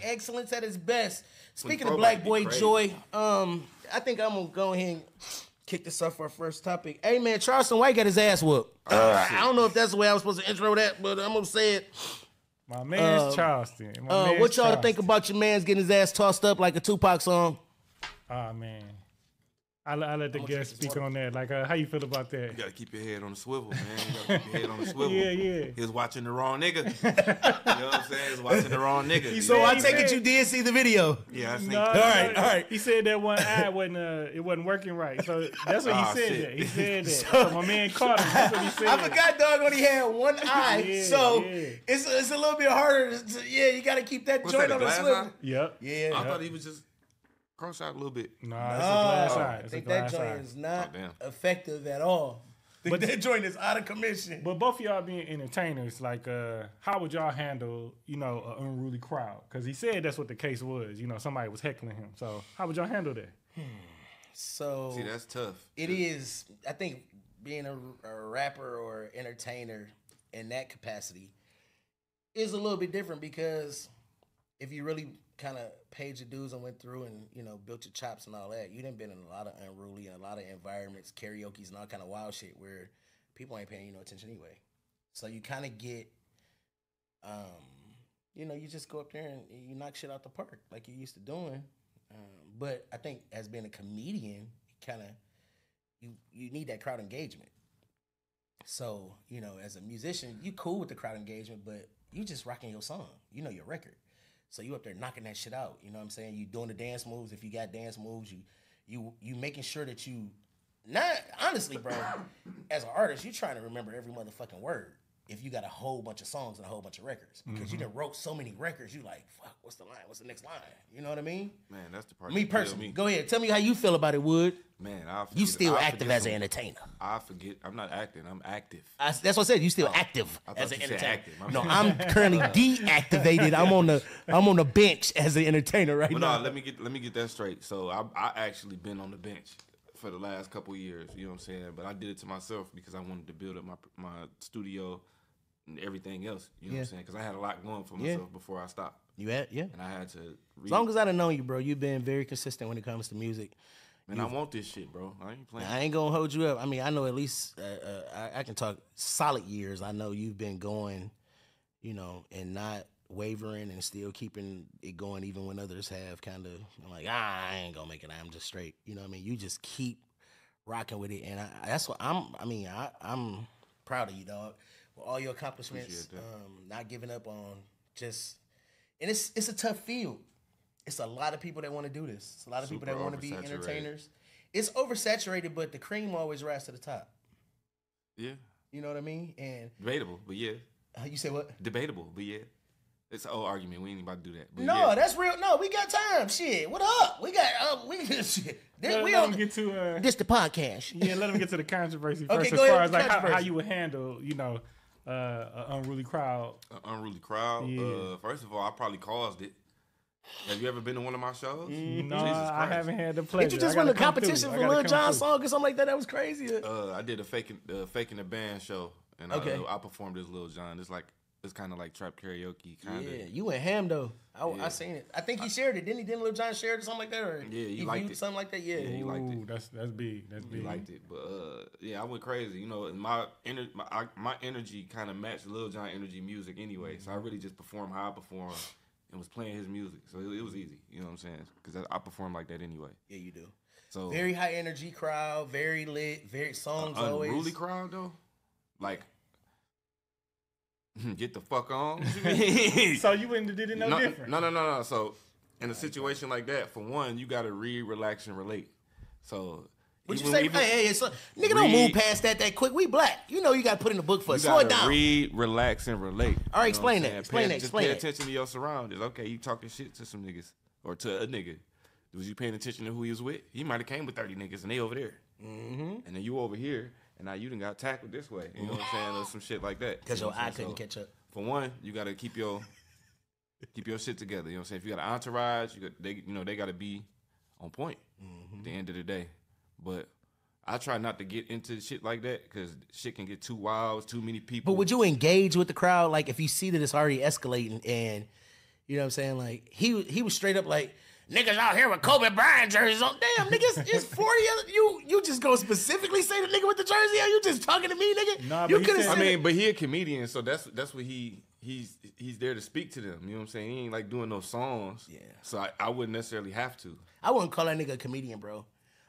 excellence at its best. Speaking of throwback Black Boy be crazy. Joy, I think I'm gonna go ahead and kick this off for our first topic. Hey man, Charleston White got his ass whooped. I don't know if that's the way I was supposed to intro that, but I'm gonna say it. My man's Charleston. What y'all think about your man's getting his ass tossed up like a Tupac song? Oh man, I let the guest speak on that. Like, how you feel about that? You gotta keep your head on the swivel, man. You gotta keep your head on the swivel. Yeah. He was watching the wrong nigga. You know what I'm saying? He was watching the wrong nigga. So I take it you did see the video. Yeah, I think. No, all right. He said that one eye wasn't working right. So that's what he said. shit. That. He said that. So my man caught him. That's what he said. I forgot dog only had one eye, Yeah, so yeah. it's a little bit harder. You got to keep that What's joint that, on the the glass swivel. eye? Yep. Yeah, I thought he was just cross out a little bit. Nah, it's a glass eye. I It's think a that glass joint eye. is not Oh, damn. effective at all. But that joint is out of commission. But both of y'all being entertainers, like, how would y'all handle, an unruly crowd? Because he said that's what the case was. Somebody was heckling him. So how would y'all handle that? So See, that's tough. it is. I think being a rapper or entertainer in that capacity is a little bit different because if you really kind of paid your dues and went through and built your chops and all that, you done been in a lot of unruly and a lot of environments, karaoke's and all kind of wild shit where people ain't paying you no attention anyway. So you kind of get, you just go up there and you knock shit out the park like you used to doing. But I think as being a comedian, you need that crowd engagement. So, as a musician, you cool with the crowd engagement, but you just rocking your song, your record. So you up there knocking that shit out. You know what I'm saying? You doing the dance moves. If you got dance moves, you making sure that you not honestly, bro, as an artist, you trying to remember every motherfucking word. If you got a whole bunch of songs and a whole bunch of records. Because you done wrote so many records, you like, fuck, what's the line? What's the next line? You know what I mean? Man, that's the part. Me that kills personally. me. Go ahead. Tell me how you feel about it, Wood. Man, I forget, You still I active forget as an some- entertainer. I forget. I'm not acting. I'm active. That's what I said. You still active I thought as an you said entertainer. active. My No, bad. I'm currently deactivated. I'm on the bench as an entertainer right But now. no, let me get that straight. So I actually been on the bench for the last couple of years. You know what I'm saying? But I did it to myself because I wanted to build up my studio and everything else. You know what I'm saying? Because I had a lot going for myself before I stopped, You at yeah. and I had to. As long as I done known you, bro, you've been very consistent when it comes to music. Man, I want this shit, bro. I ain't playing. I ain't gonna hold you up. I mean, I know at least I can talk solid years. I know you've been going, and not wavering and still keeping it going even when others have kind of like, I ain't gonna make it. I'm just straight. You know what I mean? You just keep rocking with it, and that's what I'm proud of you, dog. With all your accomplishments, not giving up on just, and it's a tough field. It's a lot of people that want to do this. It's a lot of people that want to be oversaturated. entertainers. It's oversaturated, but the cream always rises to the top. Yeah, You know what I mean? And debatable, but yeah, you say what? debatable, but yeah. It's an old argument. We ain't about to do that. But No, yeah. that's real. No, we got time. Shit, what up? We got shit. Let We him on get to this the podcast. let him get to the controversy Okay, first. go As far ahead, as like how controversy. you would handle, an unruly crowd. An unruly crowd. Yeah. First of all, I probably caused it. Have you ever been to one of my shows? No, Jesus I Christ. haven't had the pleasure. Did you just I win a gotta come through. competition I for gotta Lil come Jon through. song or something like that? That was crazy. I did a faking the band show, and Okay. I performed as Lil Jon. It's kind of like trap karaoke, kind of. Yeah, you went ham though. I seen it. I think he shared it. Didn't he? Didn't Lil Jon share it or something like that? Or Yeah, he liked viewed it. something like that. Yeah. Yeah, he liked it. Ooh, that's big. That's He big. liked it, but yeah, I went crazy. And my energy kind of matched Lil Jon energy music anyway. So I really just performed how I performed and was playing his music. So it was easy. You know what I'm saying? Because I perform like that anyway. Yeah, you do. So Very high energy crowd, very lit, very songs always. unruly crowd though, like get the fuck on. So you wouldn't did it no different. No. So in a situation like that, for one, you gotta read, relax, and relate. So What you even- say? even- Hey, so, nigga, don't move past that quick. We black. You know you got to put in the book for You us. Slow it gotta down. read, relax, and relate. All right, You know explain what that. I'm Explain saying? that. Explain Pay that. attention to your surroundings. Okay, you talking shit to some niggas or to a nigga. Was you paying attention to who he was with? He might have came with 30 niggas and they over there. And then you over here, and now you done got tackled this way. You know what I'm saying? Or some shit like that. Because You know your what I'm eye saying? couldn't So, catch up. For one, you gotta keep your shit together. You know what I'm saying? If you got an entourage, they gotta be on point at the end of the day. But I try not to get into shit like that because shit can get too wild, too many people. But would you engage with the crowd? Like if you see that it's already escalating and You know what I'm saying? Like he was straight up like, niggas out here with Kobe Bryant jerseys on. Damn, niggas, it's 40 other. You just go specifically say the nigga with the jersey on? You just talking to me, nigga? Nah, you but he said- I mean, but he a comedian, so that's what he's there to speak to them. You know what I'm saying? He ain't like doing no songs. Yeah. So I wouldn't necessarily have to. I wouldn't call that nigga a comedian, bro.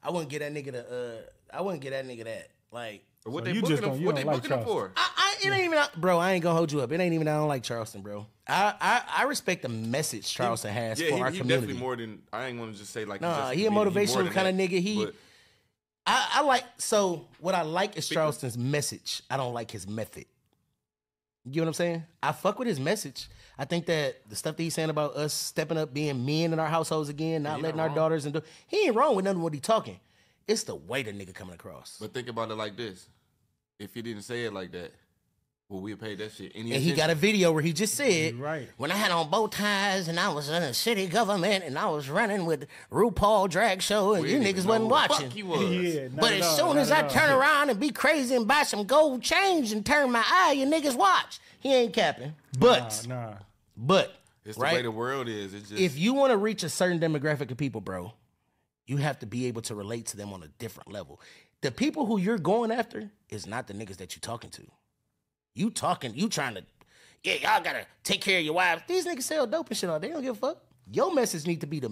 I wouldn't get that nigga that. Like, What So they you booking just him? don't- you What don't they like booking him for? it ain't even, bro. I ain't gonna hold you up. It ain't even. I don't like Charleston, bro. I respect the message Charleston has for our he community. definitely more than I ain't want to just say like. Nah, just he a more motivational than kind of that, nigga. but- I like. So what I like is Charleston's message. I don't like his method. You get what I'm saying? I fuck with his message. I think that the stuff that he's saying about us stepping up, being men in our households again, not he letting not our wrong. daughters and do. He ain't wrong with nothing what he talking. It's the way the nigga coming across. But think about it like this: if he didn't say it like that, well, we paid that shit. And he got a video where he just said, Right. when I had on bow ties and I was in a city government and I was running with RuPaul drag show and you niggas wasn't watching. He was. Yeah, not But at as all, soon not as at I all. turn around and be crazy and buy some gold chains and turn my eye, you niggas watch. He ain't capping. But, Nah. It's the right? way the world is. It's just If you want to reach a certain demographic of people, bro, you have to be able to relate to them on a different level. The people who you're going after is not the niggas that you talking to. You trying to, yeah, y'all gotta take care of your wives. These niggas sell dope and shit all. They don't give a fuck. Your message need to be the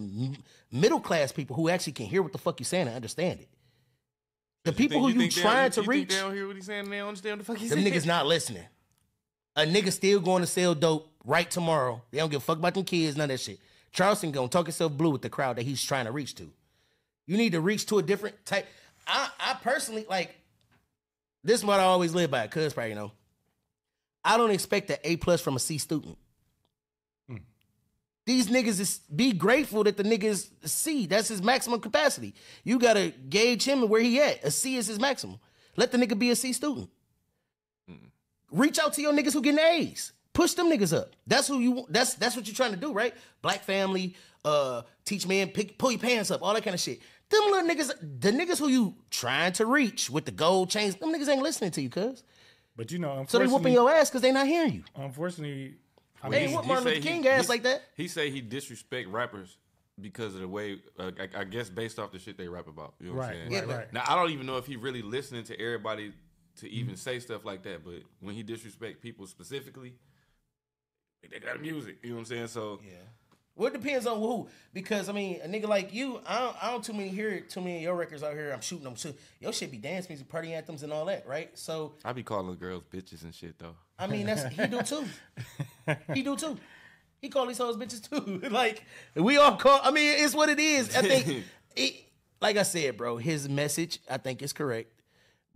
middle class people who actually can hear what the fuck you saying and understand it. The people who you trying to you reach, think they don't hear what he's saying? They don't understand what the fuck he's them saying. niggas not listening. A nigga still going to sell dope right tomorrow. They don't give a fuck about them kids, none of that shit. Charleston gonna talk himself blue with the crowd that he's trying to reach to. You need to reach to a different type. I personally, like, this is what I always live by, cuz probably, you know. I don't expect an A+ from a C student. These niggas is be grateful that the nigga is a C. That's his maximum capacity. You gotta gauge him and where he at. A C is his maximum. Let the nigga be a C student. Reach out to your niggas who getting A's. Push them niggas up. That's who you. That's what you're trying to do, right? Black family, teach men, pull your pants up, all that kind of shit. Them little niggas, the niggas who you trying to reach with the gold chains, them niggas ain't listening to you, cuz. But you know, So they unfortunately, whooping your ass because they not hearing you. unfortunately, I They mean, ain't whoop Martin Luther King ass like that. He say he disrespect rappers because of the way, I guess based off the shit they rap about. You know what I'm right, saying? Yeah, right, but- right. Now, I don't even know if he really listening to everybody to even say stuff like that, but when he disrespect people specifically, they got music. You know what I'm saying? So, Yeah. Well, it depends on who. Because, I mean, a nigga like you, I don't hear too many of your records out here. I'm shooting them too. Your shit be dance music, party anthems, and all that, right? So, I be calling the girls bitches and shit, though. I mean, he do too. He do too. He call these hoes bitches too. Like, we all call, I mean, it's what it is. I think, like I said, bro, his message, I think, is correct.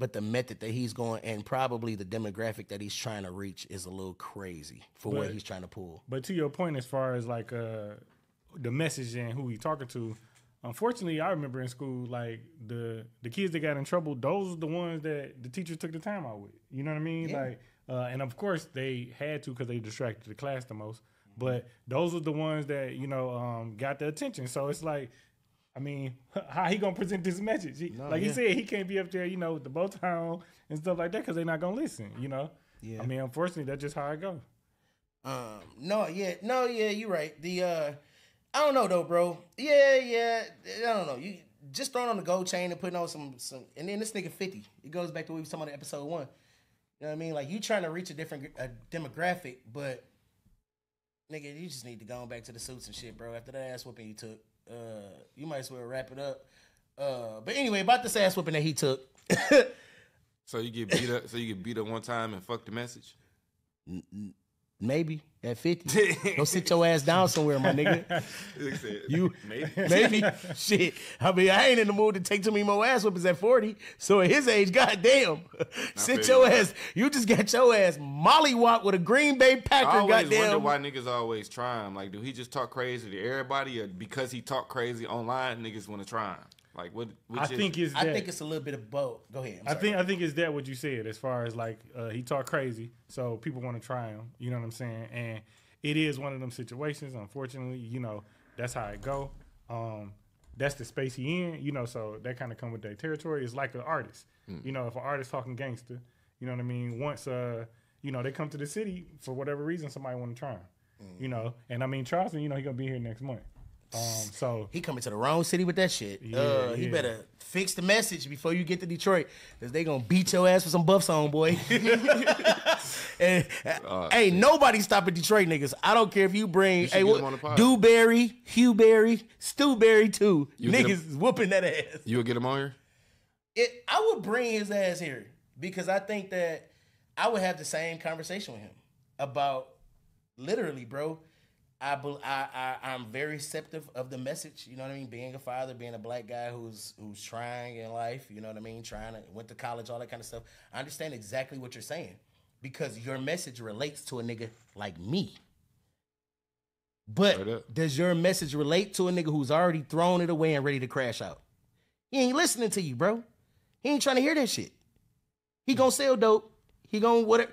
But the method that he's going and probably the demographic that he's trying to reach is a little crazy for what But- he's trying to pull. But to your point, as far as like the message and who he talking to, unfortunately, I remember in school, like the kids that got in trouble, those are the ones that the teachers took the time out with. You know what I mean? Yeah. Like, and of course they had to because they distracted the class the most. But those are the ones that got the attention. So it's like, I mean, how he gonna present this message? He said, he can't be up there, with the bow tie on and stuff like that because they're not gonna listen. Yeah. I mean, unfortunately, that's just how it goes. You're right. I don't know though, bro. Yeah, I don't know. You just throwing on the gold chain and putting on some, and then this nigga 50. It goes back to what we was talking about in episode 1. You know what I mean? Like, you trying to reach a different demographic, but nigga, you just need to go back to the suits and shit, bro. After that ass whooping you took, you might as well wrap it up. But anyway, about this ass whooping that he took. So you get beat up. So you get beat up one time and fuck the message. Maybe at 50. Go sit your ass down somewhere, my nigga. You maybe shit. I mean, I ain't in the mood to take too many more ass whoopings at 40. So at his age, goddamn, sit feel your you. ass. You just got your ass mollywop with a Green Bay Packer. I always wonder Goddamn. why niggas always try him. Like, do he just talk crazy to everybody, or because he talk crazy online, niggas want to try him? Like, what? I think it's a little bit of both. Go ahead. I think it's that what you said as far as like he talk crazy, so people want to try him. You know what I'm saying? And it is one of them situations. Unfortunately, that's how it go. That's the space he in. So that kind of come with their territory. It's like an artist. If an artist talking gangster, you know what I mean. Once they come to the city for whatever reason, somebody want to try him. you know. And I mean, Charleston, you know, he gonna be here next month. So he coming to the wrong city with that shit. He better fix the message before you get to Detroit, cause they gonna beat your ass for some buffs on, boy. And ain't nobody stopping Detroit niggas. I don't care if you bring Dewberry, Hugh Berry, Stu Berry too. Niggas is whooping that ass. You would get him on here? I would bring his ass here because I think that I would have the same conversation with him about literally, bro. I'm very receptive of the message, you know what I mean? Being a father, being a black guy who's trying in life, you know what I mean? Went to college, all that kind of stuff. I understand exactly what you're saying because your message relates to a nigga like me. But does your message relate to a nigga who's already thrown it away and ready to crash out? He ain't listening to you, bro. He ain't trying to hear that shit. He gonna sell dope. He gonna whatever.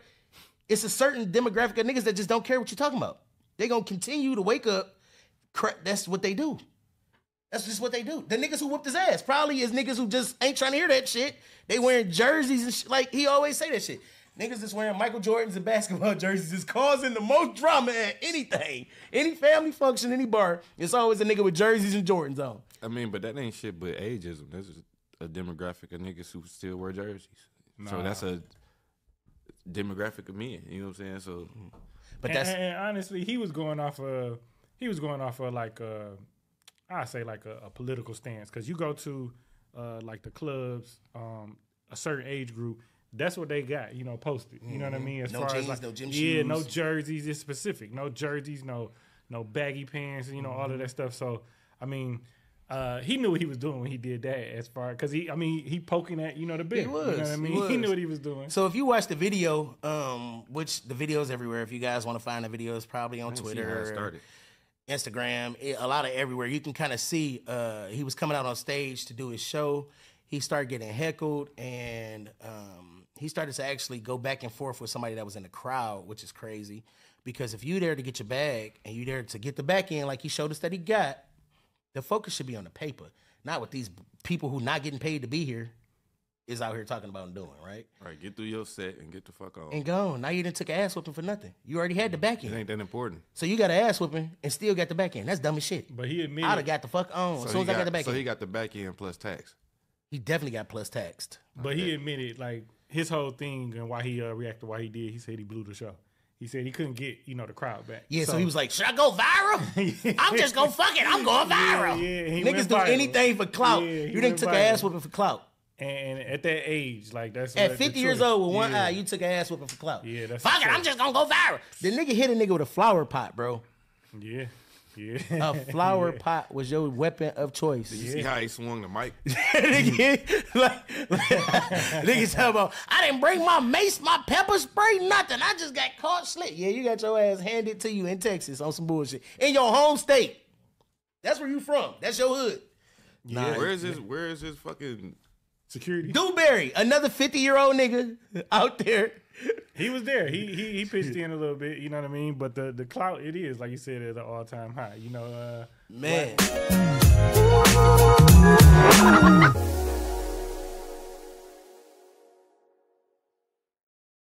It's a certain demographic of niggas that just don't care what you're talking about. They gonna continue to wake up. That's what they do. That's just what they do. The niggas who whooped his ass probably is niggas who just ain't trying to hear that shit. They wearing jerseys and shit. Like he always say that shit. Niggas that's wearing Michael Jordans and basketball jerseys is causing the most drama at anything. Any family function, any bar, it's always a nigga with jerseys and Jordans on. I mean, but that ain't shit but ageism. That's just a demographic of niggas who still wear jerseys. Nah. So that's a demographic of men. You know what I'm saying? So... But and honestly, he was going off of like I say like a political stance, because you go to like the clubs, a certain age group, that's what they got, you know, posted. You know what I mean? As no far jeans, as like, no gym shoes, no jerseys. It's specific. No jerseys, no baggy pants. You know, all of that stuff. So I mean. He knew what he was doing when he did that, as far because he poking at the bear. He was. You know what I mean? He knew what he was doing. So if you watch the video, which the video's everywhere. If you guys want to find the video, it's probably on Twitter, Instagram, a lot of everywhere. You can kind of see he was coming out on stage to do his show. He started getting heckled, and he started to actually go back and forth with somebody that was in the crowd, which is crazy. Because if you there to get your bag and you there to get the back end, like he showed us that he got. The focus should be on the paper, not with these people who not getting paid to be here is out here talking about and doing, right? Right, get through your set and get the fuck on. And go on. Now you done took an ass whooping for nothing. You already had the back end. It ain't that important. So you got an ass whooping and still got the back end. That's dumb as shit. But he admitted. I'd have got the fuck on as soon as I got the back end. So he got the back end plus tax. He definitely got plus taxed. But he admitted, like, his whole thing and why he reacted why he did, he said he blew the show. He said he couldn't get, the crowd back. Yeah, so he was like, should I go viral? I'm just going to fuck it. I'm going viral. Yeah, niggas do anything for clout. You done took an ass whooping for clout. And at that age, like that's at 50 years old with one eye, you took an ass whooping for clout. Yeah, that's fuck it. I'm just going to go viral. The nigga hit a nigga with a flower pot, bro. Yeah. A flower pot was your weapon of choice. Did you see how he swung the mic? Nigga talking about, I didn't bring my mace, my pepper spray, nothing. I just got caught slick. Yeah, you got your ass handed to you in Texas on some bullshit. In your home state. That's where you from. That's your hood. Yeah. Nah, where is his fucking security? Dewberry, another 50-year-old nigga out there. He was there. He pitched in a little bit, you know what I mean? But the clout, it is, like you said, at an all-time high. Man.